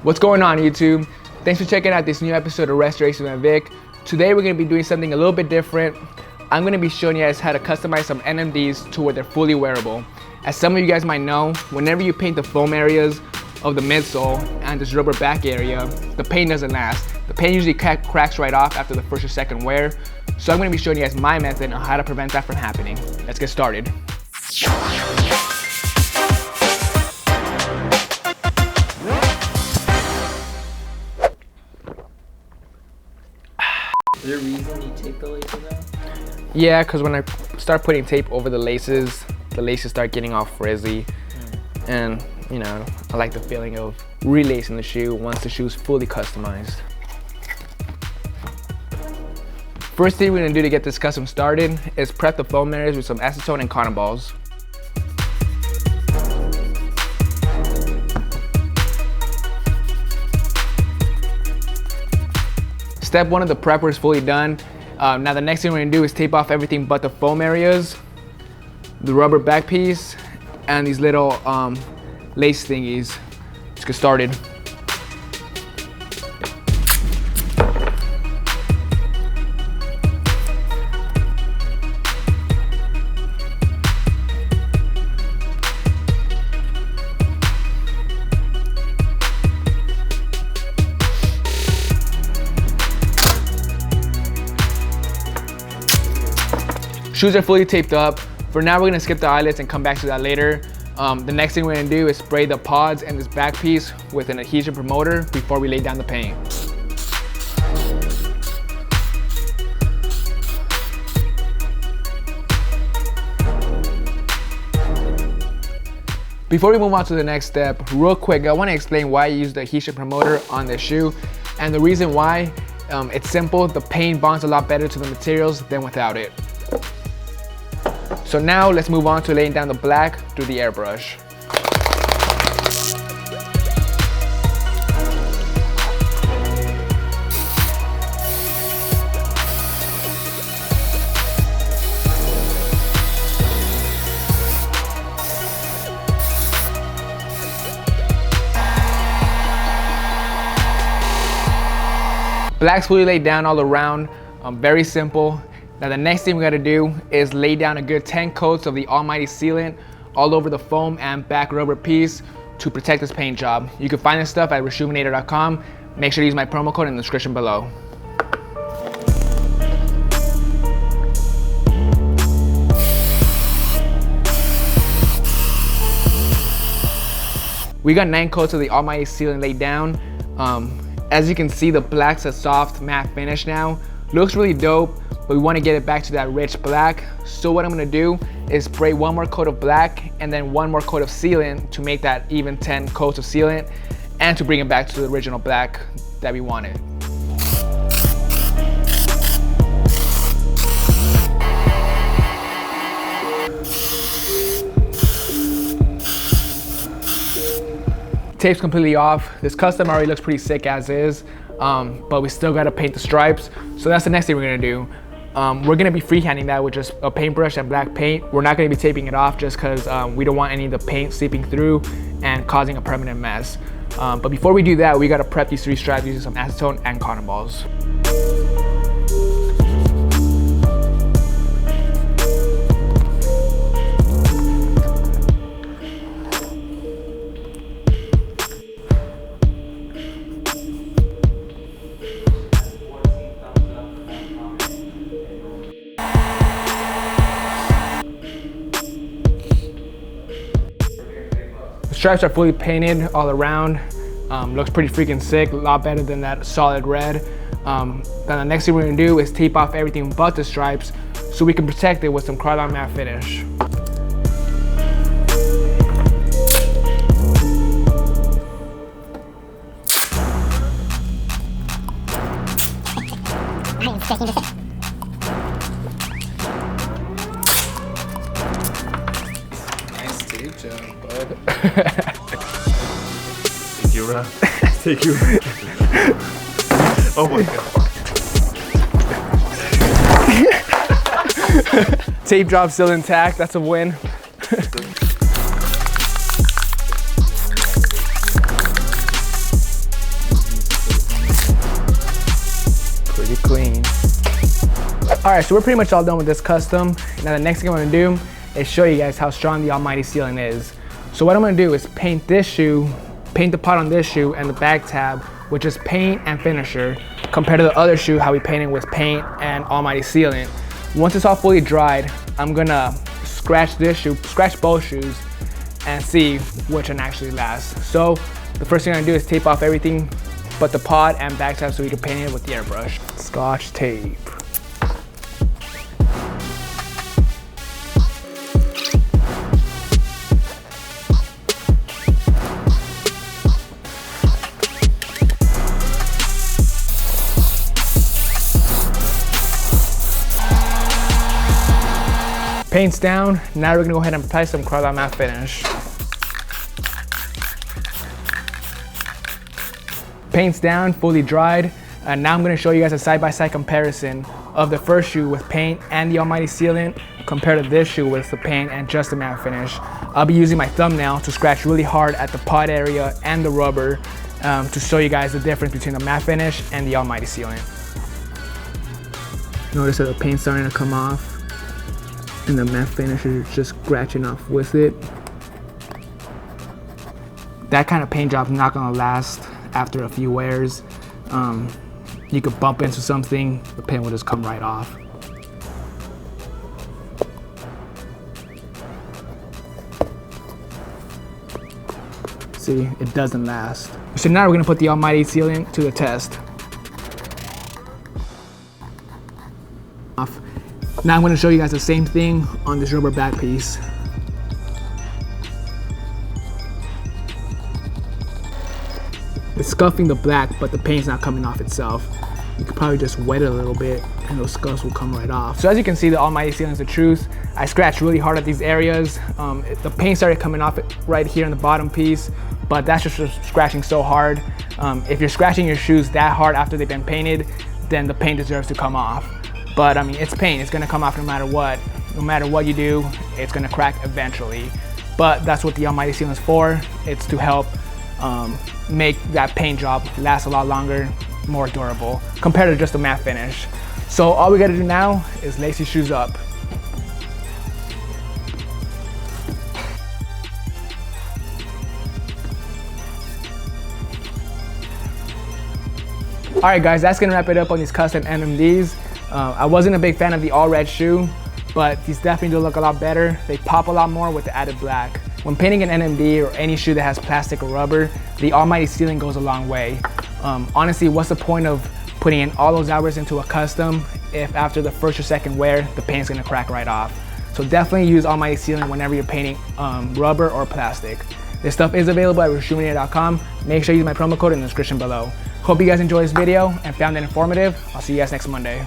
What's going on, YouTube? Thanks for checking out this new episode of Restoration with Vic. Today we're going to be doing something a little bit different. I'm going to be showing you guys how to customize some NMDs to where they're fully wearable. As some of you guys might know, whenever you paint the foam areas of the midsole and this rubber back area, the paint doesn't last. The paint usually cracks right off after the first or second wear. So I'm going to be showing you guys my method on how to prevent that from happening. Let's get started. Is there a reason you tape the laces out? Yeah, because when I start putting tape over the laces start getting all frizzy. And, you know, I like the feeling of relacing the shoe once the shoe is fully customized. First thing we're going to do to get this custom started is prep the foam areas with some acetone and cotton balls. Step one of the prep work is fully done. Now the next thing we're gonna do is tape off everything but the foam areas, the rubber back piece, and these little lace thingies. Let's get started. Shoes are fully taped up. For now, we're gonna skip the eyelets and come back to that later. The next thing we're gonna do is spray the pods and this back piece with an adhesion promoter before we lay down the paint. Before we move on to the next step, real quick, I wanna explain why I use the adhesion promoter on the shoe. And the reason why, it's simple. The paint bonds a lot better to the materials than without it. So now let's move on to laying down the black through the airbrush. Black's fully laid down all around, very simple. Now the next thing we gotta do is lay down a good 10 coats of the almighty sealant all over the foam and back rubber piece to protect this paint job. You can find this stuff at reshoeminator.com. Make sure to use my promo code in the description below. We got 9 coats of the almighty sealant laid down. As you can see, the black's a soft matte finish now. Looks really dope, but we want to get it back to that rich black. So what I'm going to do is spray one more coat of black and then one more coat of sealant to make that even 10 coats of sealant and to bring it back to the original black that we wanted. Tape's completely off. This custom already looks pretty sick as is, but we still gotta paint the stripes. So that's the next thing we're gonna do. We're gonna be freehanding that with just a paintbrush and black paint. We're not gonna be taping it off just because we don't want any of the paint seeping through and causing a permanent mess. But before we do that, we gotta prep these 3 stripes using some acetone and cotton balls. Stripes are fully painted all around. Looks pretty freaking sick, a lot better than that solid red. Then the next thing we're gonna do is tape off everything but the stripes so we can protect it with some Krylon matte finish. Nice tape job, bud. Thank you, Ra. Thank you. Oh my god. Tape job still intact, that's a win. Alright, so we're pretty much all done with this custom. Now the next thing I'm gonna do is show you guys how strong the almighty sealant is. So what I'm gonna do is paint this shoe, paint the pot on this shoe and the back tab with just paint and finisher, compared to the other shoe how we painted with paint and almighty sealant. Once it's all fully dried, I'm gonna scratch this shoe, scratch both shoes, and see which one actually lasts. So the first thing I'm gonna do is tape off everything but the pot and back tab so we can paint it with the airbrush. Scotch tape. Paint's down. Now we're gonna go ahead and apply some Crayola matte finish. Paint's down, fully dried. And now I'm gonna show you guys a side-by-side comparison of the first shoe with paint and the almighty sealant compared to this shoe with the paint and just the matte finish. I'll be using my thumbnail to scratch really hard at the pot area and the rubber to show you guys the difference between the matte finish and the almighty sealant. Notice that the paint's starting to come off and the matte finish is just scratching off with it. That kind of paint job's not gonna last after a few wears. You could bump into something, the paint will just come right off. See, it doesn't last. So now we're gonna put the almighty sealant to the test. Now I'm going to show you guys the same thing on this rubber back piece. It's scuffing the black, but the paint's not coming off itself. You could probably just wet it a little bit and those scuffs will come right off. So as you can see, the almighty sealant is the truth. I scratched really hard at these areas. The paint started coming off right here in the bottom piece, but that's just scratching so hard. If you're scratching your shoes that hard after they've been painted, then the paint deserves to come off. But I mean, it's paint, it's gonna come off no matter what. No matter what you do, it's gonna crack eventually. But that's what the almighty sealant is for. It's to help make that paint job last a lot longer, more durable, compared to just a matte finish. So all we gotta do now is lace these shoes up. All right guys, that's gonna wrap it up on these custom NMDs. I wasn't a big fan of the all red shoe, but these definitely do look a lot better. They pop a lot more with the added black. When painting an NMD or any shoe that has plastic or rubber, the almighty sealant goes a long way. Honestly, what's the point of putting in all those hours into a custom if after the first or second wear, the paint's gonna crack right off? So definitely use almighty sealant whenever you're painting rubber or plastic. This stuff is available at reshoemaker.com. Make sure you use my promo code in the description below. Hope you guys enjoyed this video and found it informative. I'll see you guys next Monday.